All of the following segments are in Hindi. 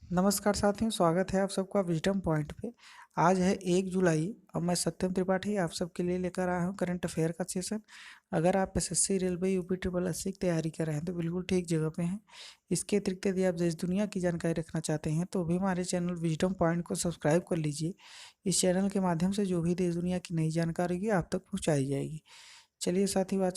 नमस्कार साथियों, स्वागत है आप सबका विजडम पॉइंट पे। आज है 1 जुलाई और मैं सत्यम त्रिपाठी आप सबके लिए लेकर आया हूँ करंट अफेयर का सेशन। अगर आप SSC, railway, UP triple SC की तैयारी कर रहे हैं तो बिल्कुल ठीक जगह पे हैं। इसके अतिरिक्त यदि आप देश दुनिया की जानकारी रखना चाहते हैं तो भी हमारे चैनल विजडम पॉइंट को सब्सक्राइब कर लीजिए। इस चैनल के माध्यम से जो भी देश दुनिया की नई जानकारी होगी आप तक पहुँचाई जाएगी। चलिए साथियों,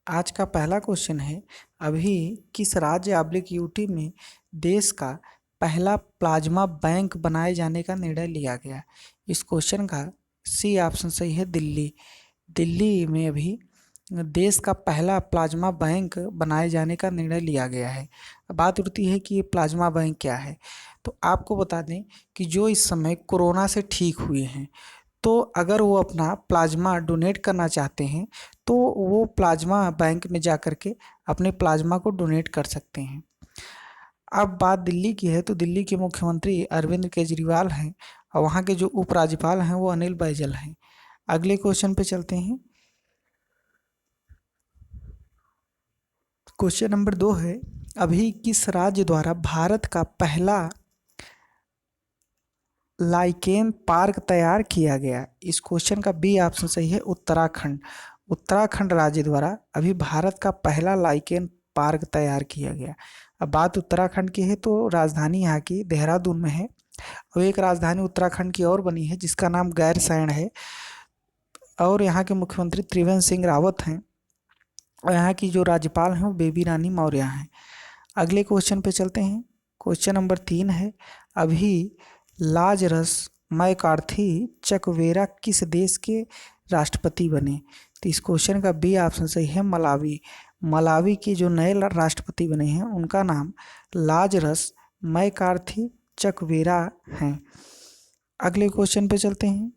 आज का पहला क्वेश्चन है, अभी किस राज्य आब्लिक यूटी में देश का पहला प्लाज्मा बैंक बनाए जाने का निर्णय लिया गया। इस क्वेश्चन का सी ऑप्शन सही है, दिल्ली। दिल्ली में अभी देश का पहला प्लाज्मा बैंक बनाए जाने का निर्णय लिया गया है। अब बात उठती है कि ये प्लाज्मा बैंक क्या है। तो आपको बता दें कि जो इस समय कोरोना से ठीक हुए हैं, तो अगर वो अपना प्लाज्मा डोनेट करना चाहते हैं तो वो प्लाज्मा बैंक में जा कर के अपने प्लाज्मा को डोनेट कर सकते हैं। अब बात दिल्ली की है, तो दिल्ली के मुख्यमंत्री अरविंद केजरीवाल हैं और वहाँ के जो उपराज्यपाल हैं वो अनिल बैजल हैं। अगले क्वेश्चन पे चलते हैं। क्वेश्चन नंबर 2 है, अभी किस राज्य द्वारा भारत का पहला लाइकेन पार्क तैयार किया गया। इस क्वेश्चन का बी ऑप्शन सही है, उत्तराखंड। उत्तराखंड राज्य द्वारा अभी भारत का पहला लाइकेन पार्क तैयार किया गया। अब बात उत्तराखंड की है तो राजधानी यहाँ की देहरादून में है और एक राजधानी उत्तराखंड की और बनी है जिसका नाम गैरसैंण है और यहाँ के मुख्यमंत्री त्रिवेंद्र सिंह रावत हैं और यहाँ की जो राज्यपाल हैं वो बेबी रानी मौर्य हैं। अगले क्वेश्चन पे चलते हैं। क्वेश्चन नंबर 3 है, अभी लाजरस मैकार्थी चकवेरा किस देश के राष्ट्रपति बने। तो इस क्वेश्चन का बी ऑप्शन सही है, मलावी। मलावी के जो नए राष्ट्रपति बने हैं उनका नाम लाजरस मैकार्थी चकवेरा हैं। अगले क्वेश्चन पे चलते हैं।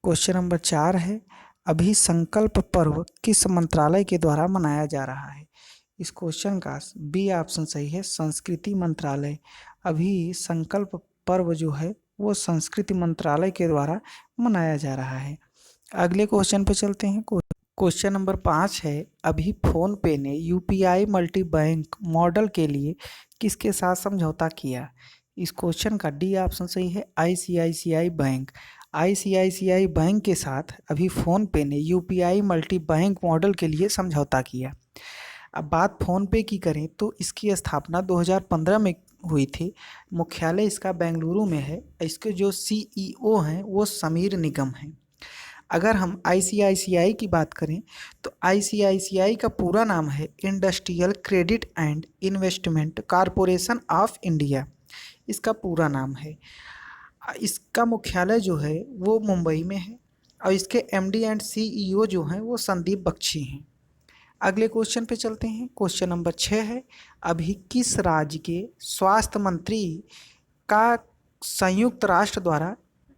क्वेश्चन नंबर 4 है, अभी संकल्प पर्व किस मंत्रालय के द्वारा मनाया जा रहा है। इस क्वेश्चन का बी ऑप्शन सही है, संस्कृति मंत्रालय। अभी संकल्प पर्व जो है वो संस्कृति मंत्रालय के द्वारा मनाया जा रहा है। अगले क्वेश्चन पे चलते हैं। क्वेश्चन नंबर 5 है, अभी फोन पे ने यूपीआई मल्टी बैंक मॉडल के लिए किसके साथ समझौता किया। इस क्वेश्चन का डी ऑप्शन सही है, आईसीआईसीआई बैंक। आईसीआईसीआई बैंक के साथ अभी फोन पे ने यूपीआई मल्टी बैंक मॉडल के लिए समझौता किया। अब बात फोन पे की करें तो इसकी स्थापना 2015 में हुई थी। मुख्यालय इसका बेंगलुरु में है। इसके जो सीईओ हैं वो समीर निगम हैं। अगर हम आईसीआईसीआई की बात करें तो आईसीआईसीआई का पूरा नाम है industrial credit and investment corporation of India, इसका पूरा नाम है। इसका मुख्यालय जो है वो मुंबई में है और इसके एमडी एंड सीईओ जो हैं वो संदीप बख्शी हैं। अगले क्वेश्चन पे चलते हैं। क्वेश्चन नंबर 6 है, अभी किस राज्य के स्वास्थ्य मंत्री का संयुक्त राष्ट्र द्वारा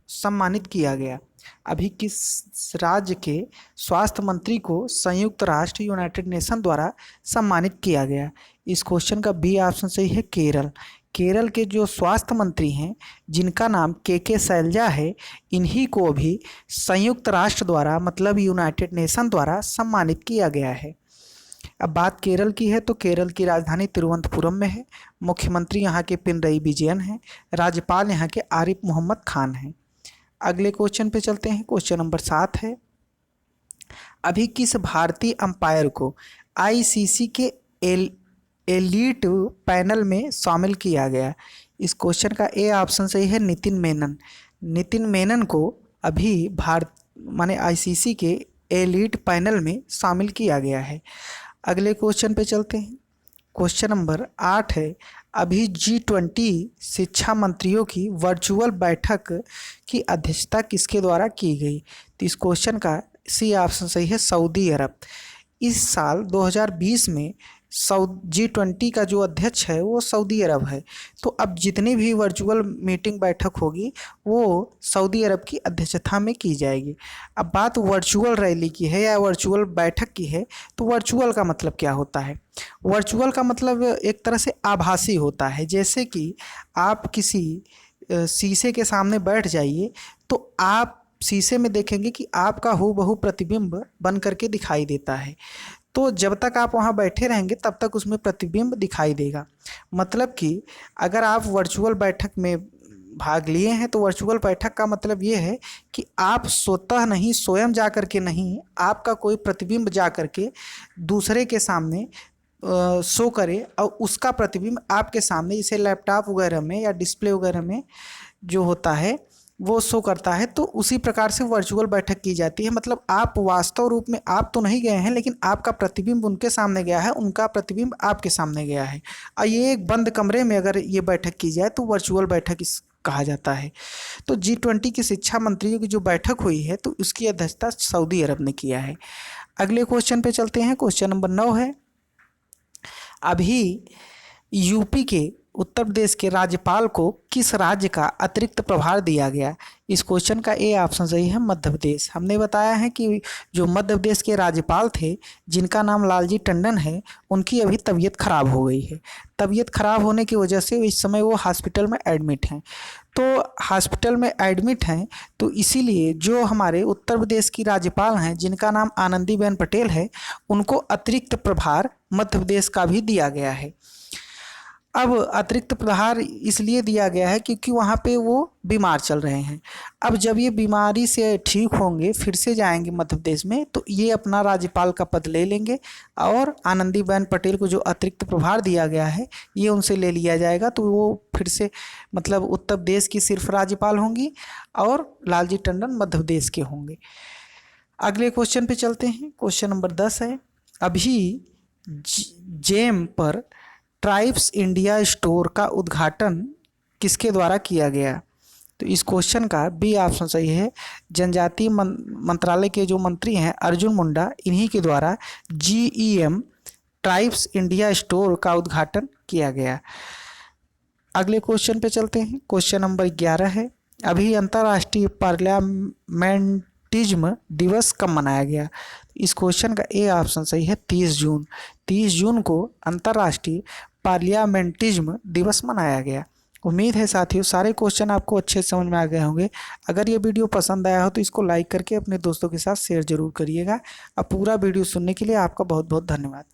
सम्मानित किया गया। अभी किस राज्य के स्वास्थ्य मंत्री को संयुक्त राष्ट्र यूनाइटेड नेशन द्वारा सम्मानित किया गया। इस क्वेश्चन का बी ऑप्शन सही है, केरल। केरल के जो स्वास्थ्य मंत्री हैं जिनका नाम के शैलजा है, इन्हीं को अभी संयुक्त राष्ट्र द्वारा मतलब यूनाइटेड नेशन द्वारा सम्मानित किया गया है। अब बात केरल की है तो केरल की राजधानी तिरुवनंतपुरम में है। मुख्यमंत्री यहाँ के पिनरई विजयन हैं। राज्यपाल यहाँ के आरिफ मोहम्मद खान हैं। अगले क्वेश्चन पे चलते हैं। क्वेश्चन नंबर 7 है, अभी किस भारतीय अंपायर को आईसीसी के एलीट पैनल में शामिल किया गया। इस क्वेश्चन का ए ऑप्शन सही है, नितिन मेनन। नितिन मेनन को अभी भारत माने आईसीसी के एलीट पैनल में शामिल किया गया है। अगले क्वेश्चन पे चलते हैं। क्वेश्चन नंबर 8 है, अभी G20 शिक्षा मंत्रियों की वर्चुअल बैठक की अध्यक्षता किसके द्वारा की गई। तो इस क्वेश्चन का सी ऑप्शन सही है, सऊदी अरब। इस साल 2020 में G20 का जो अध्यक्ष है वो सऊदी अरब है। तो अब जितनी भी वर्चुअल मीटिंग बैठक होगी वो सऊदी अरब की अध्यक्षता में की जाएगी। अब बात वर्चुअल रैली की है या वर्चुअल बैठक की है, तो वर्चुअल का मतलब क्या होता है। वर्चुअल का मतलब एक तरह से आभासी होता है। जैसे कि आप किसी शीशे के सामने बैठ जाइए तो आप शीशे में देखेंगे कि आपका हूबहू प्रतिबिंब बन करके दिखाई देता है। तो जब तक आप वहाँ बैठे रहेंगे तब तक उसमें प्रतिबिंब दिखाई देगा। मतलब कि अगर आप वर्चुअल बैठक में भाग लिए हैं तो वर्चुअल बैठक का मतलब ये है कि आप स्वतः नहीं, स्वयं जा कर के नहीं, आपका कोई प्रतिबिंब जा कर के दूसरे के सामने शो करे और उसका प्रतिबिंब आपके सामने, जैसे लैपटॉप वगैरह में या डिस्प्ले वगैरह में जो होता है वो शो करता है। तो उसी प्रकार से वर्चुअल बैठक की जाती है। मतलब आप वास्तव रूप में आप तो नहीं गए हैं, लेकिन आपका प्रतिबिंब उनके सामने गया है, उनका प्रतिबिंब आपके सामने गया है। और ये एक बंद कमरे में अगर ये बैठक की जाए तो वर्चुअल बैठक इस कहा जाता है। तो G20 की शिक्षा मंत्रियों की जो बैठक हुई है तो उसकी अध्यक्षता सऊदी अरब ने किया है। अगले क्वेश्चन पे चलते हैं। क्वेश्चन नंबर 9 है, अभी यूपी के उत्तर प्रदेश के राज्यपाल को किस राज्य का अतिरिक्त प्रभार दिया गया? इस क्वेश्चन का ए ऑप्शन सही है, मध्य प्रदेश। हमने बताया है कि जो मध्य प्रदेश के राज्यपाल थे जिनका नाम लालजी टंडन है, उनकी अभी तबीयत खराब हो गई है। तबीयत खराब होने की वजह से इस समय वो हॉस्पिटल में एडमिट हैं। तो हॉस्पिटल में एडमिट हैं तो इसीलिए जो हमारे उत्तर प्रदेश की राज्यपाल हैं जिनका नाम आनंदीबेन पटेल है, उनको अतिरिक्त प्रभार मध्य प्रदेश का भी दिया गया है। अब अतिरिक्त प्रभार इसलिए दिया गया है क्योंकि वहाँ पे वो बीमार चल रहे हैं। अब जब ये बीमारी से ठीक होंगे, फिर से जाएंगे मध्य प्रदेश में, तो ये अपना राज्यपाल का पद ले लेंगे और आनंदीबेन पटेल को जो अतिरिक्त प्रभार दिया गया है ये उनसे ले लिया जाएगा। तो वो फिर से मतलब उत्तर प्रदेश की सिर्फ राज्यपाल होंगी और लालजी टंडन मध्य प्रदेश के होंगे। अगले क्वेश्चन पे चलते हैं। क्वेश्चन नंबर 10 है, अभी जेम पर ट्राइब्स इंडिया स्टोर का उद्घाटन किसके द्वारा किया गया? तो इस क्वेश्चन का बी ऑप्शन सही है, जनजातीय मंत्रालय के जो मंत्री हैं अर्जुन मुंडा, इन्हीं के द्वारा GEM ट्राइब्स इंडिया स्टोर का उद्घाटन किया गया। अगले क्वेश्चन पे चलते हैं। क्वेश्चन नंबर 11 है, अभी अंतर्राष्ट्रीय पार्लियामेंटिज्म दिवस कब मनाया गया? इस क्वेश्चन का ए ऑप्शन सही है, 30 जून। 30 जून को अंतर्राष्ट्रीय पार्लियामेंटिज्म दिवस मनाया गया। उम्मीद है साथियों सारे क्वेश्चन आपको अच्छे समझ में आ गए होंगे। अगर ये वीडियो पसंद आया हो तो इसको लाइक करके अपने दोस्तों के साथ शेयर जरूर करिएगा। अब पूरा वीडियो सुनने के लिए आपका बहुत बहुत धन्यवाद।